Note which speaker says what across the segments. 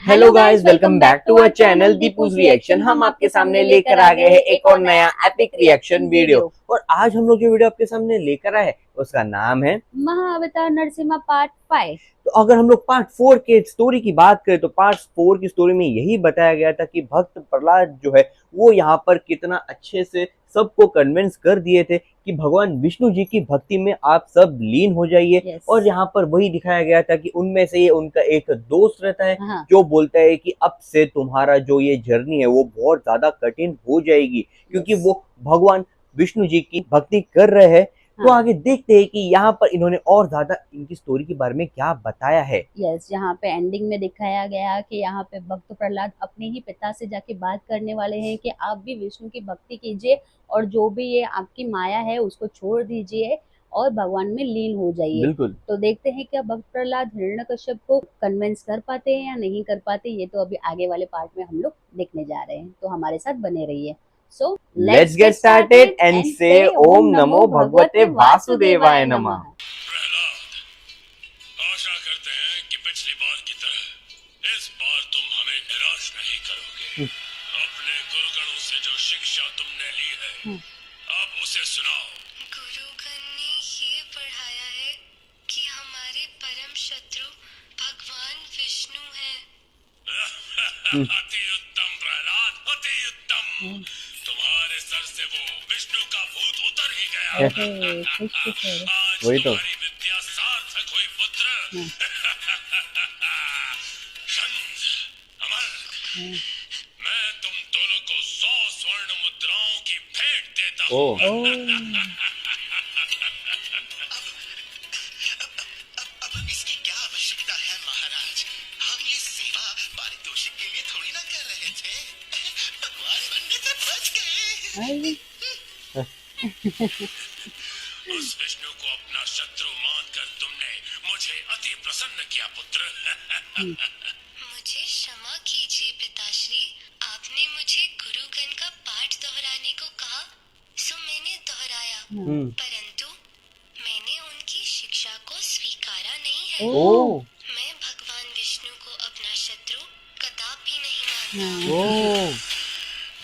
Speaker 1: Hello guys, welcome back to our channel Deepu's reaction. हम आपके सामने लेकर आ गए हैं एक और नया एपिक रिएक्शन वीडियो। और आज हम लोग जो वीडियो आपके सामने लेकर आए हैं उसका नाम है
Speaker 2: महाअवतार नरसिम्हा पार्ट 5।
Speaker 1: तो अगर हम लोग पार्ट 4 के स्टोरी की बात करें तो पार्ट 4 की स्टोरी में यही बताया गया था कि भक्त प्रहलाद जो है वो यहाँ पर कितना अच्छे से सबको कन्विंस कर दिए थे कि भगवान विष्णु जी की भक्ति में आप सब लीन हो जाइए।
Speaker 2: yes.
Speaker 1: और यहाँ पर वही दिखाया गया था कि उनमें से ये उनका एक दोस्त रहता है
Speaker 2: हाँ.
Speaker 1: जो बोलता है कि अब से तुम्हारा जो ये जर्नी है वो बहुत ज्यादा कठिन हो जाएगी क्योंकि वो भगवान विष्णु जी की भक्ति कर रहे हैं। तो आगे देखते हैं कि यहाँ पर इन्होंने और ज्यादा इनकी स्टोरी के बारे में क्या बताया है।
Speaker 2: यस, यहाँ पे एंडिंग में दिखाया गया कि यहाँ पे भक्त प्रहलाद अपने ही पिता से जाके बात करने वाले हैं कि आप भी विष्णु की भक्ति कीजिए और जो भी ये आपकी माया है उसको छोड़ दीजिए और भगवान में लीन हो जाइए।
Speaker 1: बिल्कुल।
Speaker 2: तो देखते हैं क्या भक्त प्रहलाद हिरण्यकश्यप को कन्विंस कर पाते हैं या नहीं कर पाते, ये तो अभी आगे वाले पार्ट में हम लोग देखने जा रहे हैं। तो हमारे साथ बने रहिए। So
Speaker 1: let's get started and say Om Namo Bhagavate Vasudevaya Namah।
Speaker 3: आशा करते हैं कि पिछली बार की तरह इस बार तुम हमें निराश नहीं करोगे। अपने गुरुगणों से जो शिक्षा तुमने ली है अब उसे सुनाओ।
Speaker 4: गुरुगण ने ये पढ़ाया है कि हमारे परम शत्रु भगवान विष्णु हैं।
Speaker 3: अति उत्तम प्रहलाद, अति उत्तम। तुम्हारे सर से वो विष्णु का भूत उतर ही गया। आज
Speaker 1: वही तो
Speaker 3: तुम्हारी विद्या सार्थक हुई पुत्र। शंख, अमर, मैं तुम दोनों को 100 स्वर्ण मुद्राओं की भेंट देता हूँ। अब इसकी क्या आवश्यकता है महाराज? हम ये सेवा पारितोषिक के लिए थोड़ी ना कर रहे थे। भगवान बनने से बच गए। उस विष्णु को अपना शत्रु मानकर तुमने मुझे अति प्रसन्न किया पुत्र।
Speaker 4: मुझे क्षमा कीजिए पिताश्री, आपने मुझे गुरुगण का पाठ दोहराने को कहा सो मैंने दोहराया, परंतु मैंने उनकी शिक्षा को स्वीकारा नहीं है। मैं भगवान विष्णु को अपना शत्रु कदापि नहीं मानता।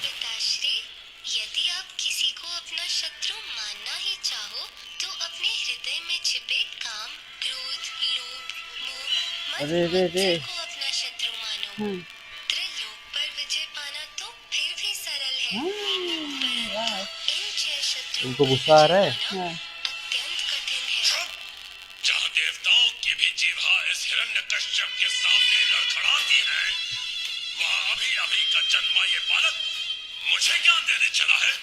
Speaker 4: पिताश्री, यदि आप किसी को अपना शत्रु मानना ही चाहो तो अपने हृदय में छिपे काम, क्रोध, लोभ, मोह, मत्सर को अपना शत्रु मानो। त्रिलोक पर विजय पाना तो फिर भी सरल है, परंतु इन 6 शत्रुओं
Speaker 1: उनको गुस्सा आ रहा है।
Speaker 4: अत्यंत कठिन है।
Speaker 3: जहाँ देवताओं की भी जीवा इस हिरण्यकश्यप के सामने लड़खड़ाती है, वहाँ अभी अभी का जन्मा ये बालक मुझे ज्ञान देने चला है।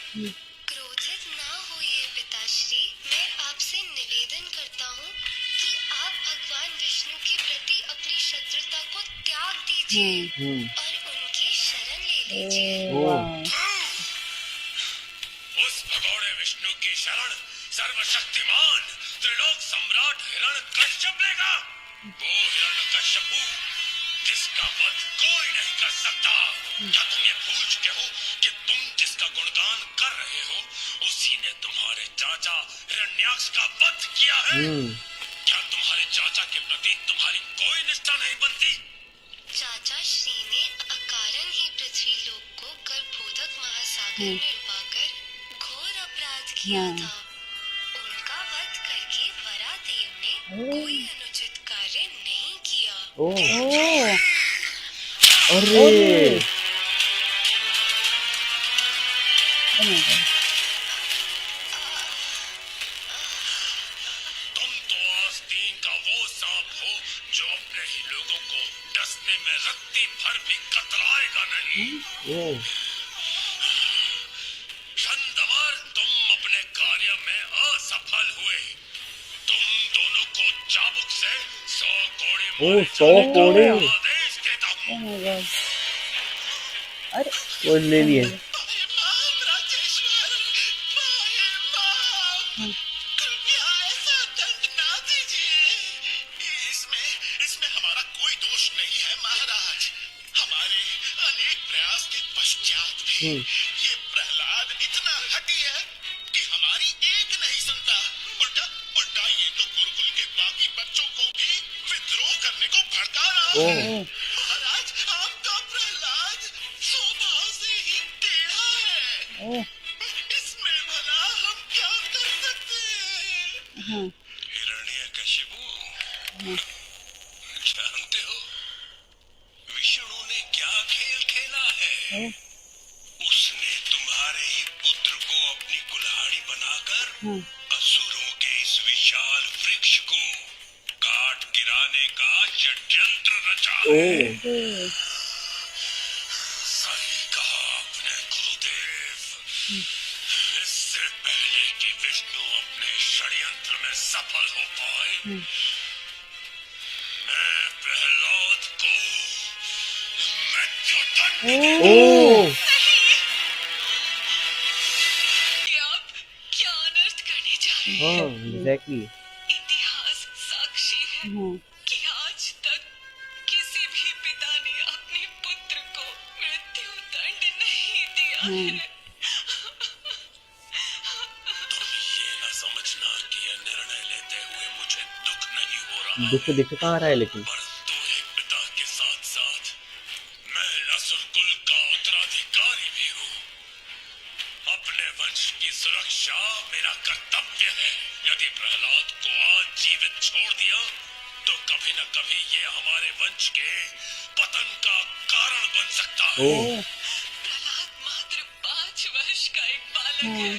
Speaker 4: क्रोधित ना होइए पिताश्री, मैं आपसे निवेदन करता हूँ कि आप भगवान विष्णु के प्रति अपनी शत्रुता को त्याग दीजिए और उनकी शरण ले लीजिए।
Speaker 3: उस भगोड़े विष्णु की शरण सर्वशक्तिमान त्रिलोक सम्राट हिरण्यकश्यप लेगा। वो हिरण्यकश्यपु जिसका वध कोई नहीं कर सकता। क्या तुम ये भूल चुके हो कि तुम जिसका गुणगान कर रहे हो उसी ने तुम्हारे चाचा हिरण्याक्ष का वध किया है? क्या तुम्हारे चाचा के प्रति तुम्हारी कोई निष्ठा नहीं बनती?
Speaker 4: चाचा श्री ने अकारण ही पृथ्वी लोक को गर्भोदक महासागर में डुबाकर घोर अपराध किया था। उनका वध करके वरादेव ने कोई अनुचित कार्य नहीं किया।
Speaker 1: अरे
Speaker 3: तुम तो आस्तीन का वो सांप हो जो अपने ही लोगों को डसने में रत्ती भर भी कतराएगा नहीं। शंदवर, तुम अपने कार्य में असफल हुए। तुम दोनों को चाबुक से 100 कोड़े मारे
Speaker 1: 100
Speaker 3: जाने का
Speaker 1: कोड़े।
Speaker 3: आदेश देता हूँ।
Speaker 1: वो ले लिए।
Speaker 3: राजेश्वर, कृपया ऐसा दंड ना दीजिए। इसमें हमारा कोई दोष नहीं है महाराज। हमारे अनेक प्रयास के पश्चात भी ये प्रहलाद इतना हठी है कि हमारी एक नहीं सुनता। उल्टा ये तो गुरुकुल के बाकी बच्चों को भी विद्रोह करने को भड़का रहा है। महाराज
Speaker 2: ओह,
Speaker 3: इसमें भला हम क्या कर सकते हैं?
Speaker 2: हाँ,
Speaker 3: हिरण्यकशिपु,
Speaker 2: हाँ,
Speaker 3: जानते हो विष्णु ने क्या खेल खेला है?
Speaker 2: ओह,
Speaker 3: उसने तुम्हारे ही पुत्र को अपनी कुल्हाड़ी बनाकर
Speaker 2: हाँ,
Speaker 3: असुरों के इस विशाल वृक्ष को काट गिराने का षड्यंत्र रचा है।
Speaker 2: ओके,
Speaker 3: सही कहा आपने गुरुदेव। इससे पहले कि विष्णु अपने षड्यंत्र में सफल हो पाए,
Speaker 2: हम्म,
Speaker 3: मैं प्रहलाद को मृत्युदंड
Speaker 2: ओह,
Speaker 1: ओह
Speaker 3: ये आप क्या अनर्थ करने जा रहे हैं?
Speaker 1: हाँ एग्जैक्टली।
Speaker 3: इतिहास साक्षी है
Speaker 2: हाँ,
Speaker 3: कि आज तक किसी भी पिता ने अपने पुत्र को मृत्यु दंड नहीं दिया
Speaker 2: हाँ,
Speaker 3: है। तुम ये न समझना कि यह निर्णय लेते हुए मुझे दुख नहीं हो रहा
Speaker 1: दुख
Speaker 3: है,
Speaker 1: दिख कहाँ रहा है लेकिन।
Speaker 3: परंतु एक पिता के साथ साथ मैं असुर कुल का उत्तराधिकारी भी हूँ। अपने वंश की सुरक्षा मेरा कर्तव्य है। यदि प्रहलाद को आज जीवित छोड़ दिया तो कभी न कभी ये हमारे वंश के पतन का कारण बन सकता है।
Speaker 1: ओह
Speaker 2: ओह,
Speaker 3: प्रहलाद मात्र 5 वर्ष का एक बालक
Speaker 2: हाँ,
Speaker 3: है,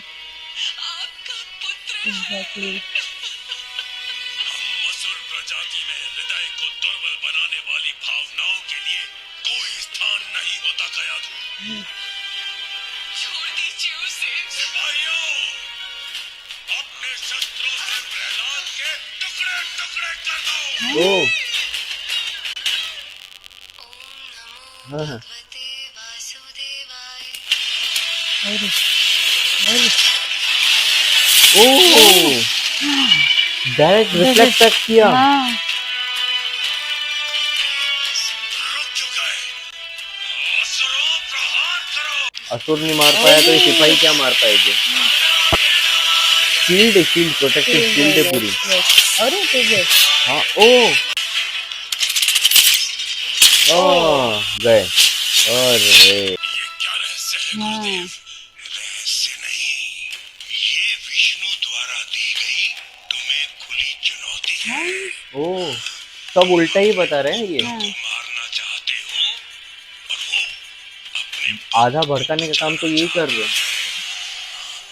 Speaker 3: आपका पुत्र है।
Speaker 2: एग्जैक्टली,
Speaker 3: हम असुर प्रजाति में हृदय को दुर्बल बनाने वाली भावनाओं के लिए कोई स्थान नहीं होता गयाधु। छोड़ दीजिए उसे। सिपाहियों, अपने शस्त्रों से प्रहलाद के टुकड़े टुकड़े कर दो।
Speaker 1: ओह
Speaker 4: ओम
Speaker 1: हाँ
Speaker 4: नमो
Speaker 1: हाँ
Speaker 4: भगवते वासुदेवाय।
Speaker 2: और
Speaker 1: ओह डायरेक्ट रिफ्लेक्ट तक किया।
Speaker 2: हाँ,
Speaker 3: रुक क्यों गए? असुरों, प्रहार करो।
Speaker 1: असुर नहीं मार पाया तो ये सिपाही क्या मार पाएंगे। शील्ड शील्ड प्रोटेक्टिव शील्ड है पूरी।
Speaker 2: अरे तुझे
Speaker 1: हाँ ओह ओह गए। अरे
Speaker 3: ये क्या रहस्य है
Speaker 2: हाँ,
Speaker 3: गुरुदेव? रहस्य नहीं, ये विष्णु द्वारा दी गई तुम्हें खुली चुनौती है।
Speaker 1: ओह सब उल्टा ही बता रहे हैं ये।
Speaker 2: हाँ,
Speaker 3: को मारना चाहते हो और वो अपने
Speaker 1: आधा भड़काने का काम तो यही कर रहे हैं।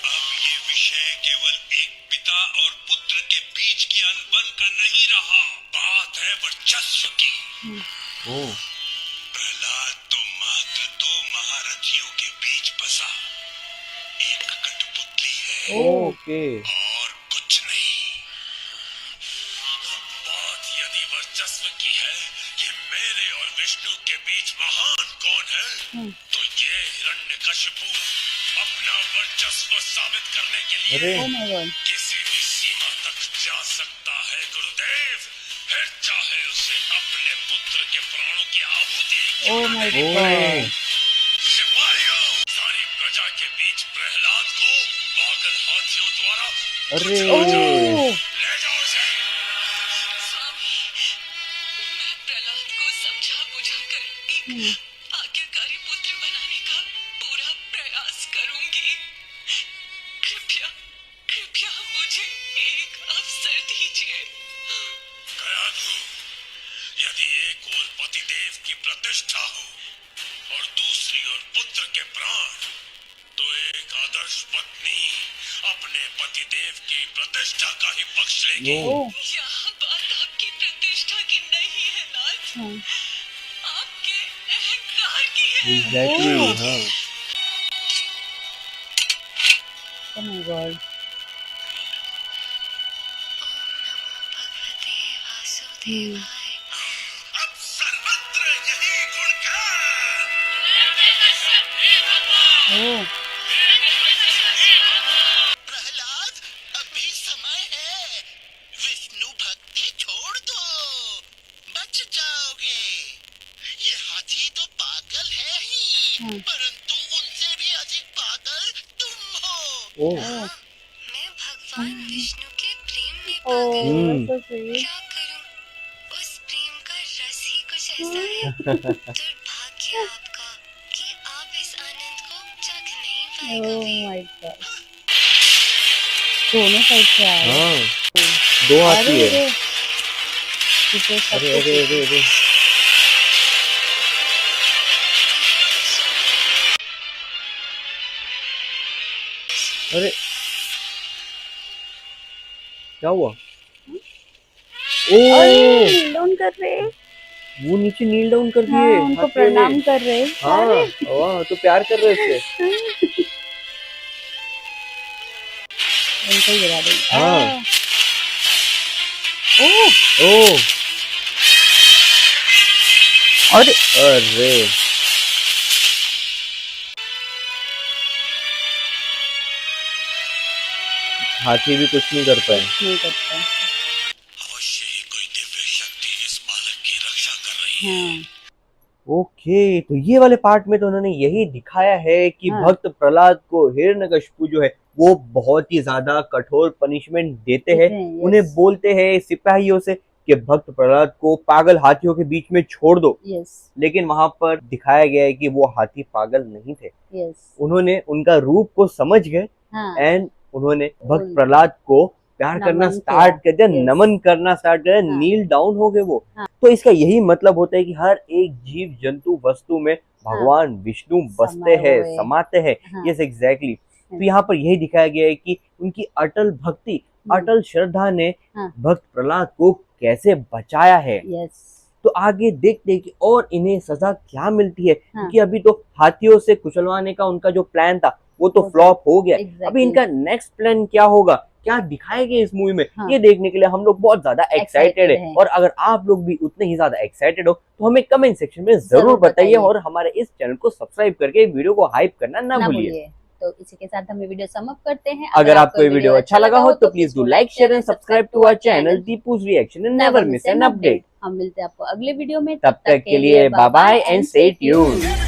Speaker 3: अब ये विषय केवल एक पिता और पुत्र के बीच की अनबन का नहीं रहा, बात है वर्चस्व की।
Speaker 1: ओह
Speaker 3: प्रहलाद तो मात्र 2 महारथियों के बीच बसा, एक कठपुतली है
Speaker 1: ओके
Speaker 3: और कुछ नहीं। बात यदि वर्चस्व की है कि मेरे और विष्णु के बीच महान कौन है, तो ये हिरण्यकशिपु अपना वर्चस्व साबित करने के लिए
Speaker 1: अरे
Speaker 2: ओ माय गॉड,
Speaker 3: किसी भी सीमा तक जा सकता है गुरुदेव। फिर चाहे उसे अपने पुत्र के प्राणों की आहुति
Speaker 2: ओ
Speaker 3: क्यों न
Speaker 2: माय
Speaker 3: देनी
Speaker 1: ओह
Speaker 3: पड़े। सिपाहियों, सारी प्रजा के बीच प्रहलाद को पागल हाथियों द्वारा
Speaker 1: अरे
Speaker 2: ओह,
Speaker 3: ले जाओ इसे। स्वामी, मैं प्रहलाद को समझा बुझाकर एक आज्ञाकारी पुत्र बनाने का पूरा प्रयास करूंगी। कृपया कृपया मुझे एक अवसर दीजिए। गयाधु, यदि एक ओर पतिदेव की प्रतिष्ठा हो और दूसरी ओर पुत्र के प्राण, तो एक आदर्श पत्नी अपने पतिदेव की प्रतिष्ठा का ही पक्ष लेगी।
Speaker 1: ओह
Speaker 2: ओह,
Speaker 3: यहाँ बात आपकी प्रतिष्ठा की नहीं है नाथ,
Speaker 2: हाँ,
Speaker 3: आपके अहंकार की है।
Speaker 1: एग्जैक्टली
Speaker 2: ओह,
Speaker 1: हाँ
Speaker 2: ओ माय गॉड,
Speaker 4: ओम नमो भगवते वासुदेवाय।
Speaker 3: अब सर्वत्र यही गुणगान।
Speaker 2: ओह,
Speaker 3: प्रहलाद, अभी समय है, विष्णु भक्ति छोड़ दो, बच जाओगे। ये हाथी तो पागल है ही,
Speaker 2: हाँ,
Speaker 3: परंतु उनसे भी अधिक पागल तुम हो।
Speaker 1: ओह
Speaker 2: ओह,
Speaker 4: मैं भगवान विष्णु के प्रेम में
Speaker 2: ओह,
Speaker 4: पागल हूँ।
Speaker 2: so sweet,
Speaker 4: क्या करूं? उस प्रेम का रस ही कुछ ऐसा है। दुर्भाग्य आपका कि आप इस आनंद को चख नहीं पाएगा
Speaker 2: ओह
Speaker 4: भी।
Speaker 2: माय गॉड, दोनों साइड से आ रहे हैं।
Speaker 1: हाँ, दो हाथी है।
Speaker 2: अरे ये तो सब
Speaker 1: अरे
Speaker 2: कुछ
Speaker 1: अरे अरे अरे, अरे क्या हुआ? ओ,
Speaker 2: नील डाउन कर रहे हैं।
Speaker 1: वो नीचे नील डाउन कर
Speaker 2: हाँ,
Speaker 1: दिए
Speaker 2: उनको
Speaker 1: हाथी वाले।
Speaker 2: प्रणाम कर रहे हैं।
Speaker 1: हाँ,
Speaker 2: अरे
Speaker 1: वाह, तो प्यार कर रहे उससे।
Speaker 2: उनको ही गिरा देंगे।
Speaker 1: हाँ।
Speaker 2: ओह
Speaker 1: ओ,
Speaker 2: और
Speaker 1: अरे हाथी भी कुछ नहीं कर पाए।
Speaker 2: नहीं करता।
Speaker 3: अवश्य ही कोई दिव्य शक्ति इस बालक की रक्षा कर रही है।
Speaker 2: हाँ
Speaker 1: ओके, तो ये वाले पार्ट में तो उन्होंने यही दिखाया है कि
Speaker 2: हाँ।
Speaker 1: भक्त प्रहलाद को हिरण्यकशिपु जो है वो बहुत ही ज्यादा कठोर पनिशमेंट देते हैं।
Speaker 2: yes।
Speaker 1: उन्हें बोलते हैं सिपाहियों से कि भक्त प्रहलाद को पागल हाथियों के बीच में छोड़ दो,
Speaker 2: यस
Speaker 1: लेकिन वहां पर दिखाया गया है कि वो हाथी पागल नहीं थे।
Speaker 2: यस
Speaker 1: उन्होंने उनका रूप को समझ गए
Speaker 2: हाँ
Speaker 1: एंड उन्होंने भक्त
Speaker 2: उन-
Speaker 1: प्रहलाद को प्यार करना
Speaker 2: नमन
Speaker 1: स्टार्ट कर दिया,
Speaker 2: किया, yes।
Speaker 1: नमन करना स्टार्ट कर दिया,
Speaker 2: हाँ।
Speaker 1: नील डाउन हो गए वो।
Speaker 2: हाँ।
Speaker 1: तो इसका यही मतलब होता है कि हर एक जीव जंतु वस्तु में भगवान विष्णु बसते
Speaker 2: समाये
Speaker 1: हैं,
Speaker 2: हुए।
Speaker 1: समाते हैं।
Speaker 2: हाँ।
Speaker 1: Yes exactly. तो यहाँ पर यही दिखाया गया है कि उनकी अटल भक्ति, अटल श्रद्धा ने
Speaker 2: हाँ।
Speaker 1: भक्त प्रहलाद को कैसे बचाया है।
Speaker 2: यस
Speaker 1: तो आगे देखते हैं कि और इन्हें सजा क्या मिलती है,
Speaker 2: हाँ।
Speaker 1: क्योंकि अभी तो हाथियों से कुचलवाने का उनका जो प्लान था वो तो
Speaker 2: वो तो
Speaker 1: फ्लॉप हो गया।
Speaker 2: exactly।
Speaker 1: अभी इनका नेक्स्ट प्लान क्या होगा, क्या दिखाएंगे इस मूवी में,
Speaker 2: हाँ।
Speaker 1: ये देखने के लिए हम लोग बहुत ज्यादा एक्साइटेड है।
Speaker 2: हैं।
Speaker 1: और अगर आप लोग भी उतने ही ज्यादा एक्साइटेड हो तो हमें कमेंट सेक्शन में जरूर
Speaker 2: जरूर
Speaker 1: बताइए
Speaker 2: बताइए।
Speaker 1: और हमारे इस चैनल को सब्सक्राइब करके वीडियो को हाइप करना ना भूलिए।
Speaker 2: तो इसी के साथ हम ये वीडियो सम अप करते हैं।
Speaker 1: अगर आपको ये वीडियो अच्छा लगा हो तो please do like, share and subscribe to our channel Deepu's reaction and never miss an update.
Speaker 2: हम मिलते हैं आपको अगले वीडियो में।
Speaker 1: तब तक के लिए bye bye and stay tuned.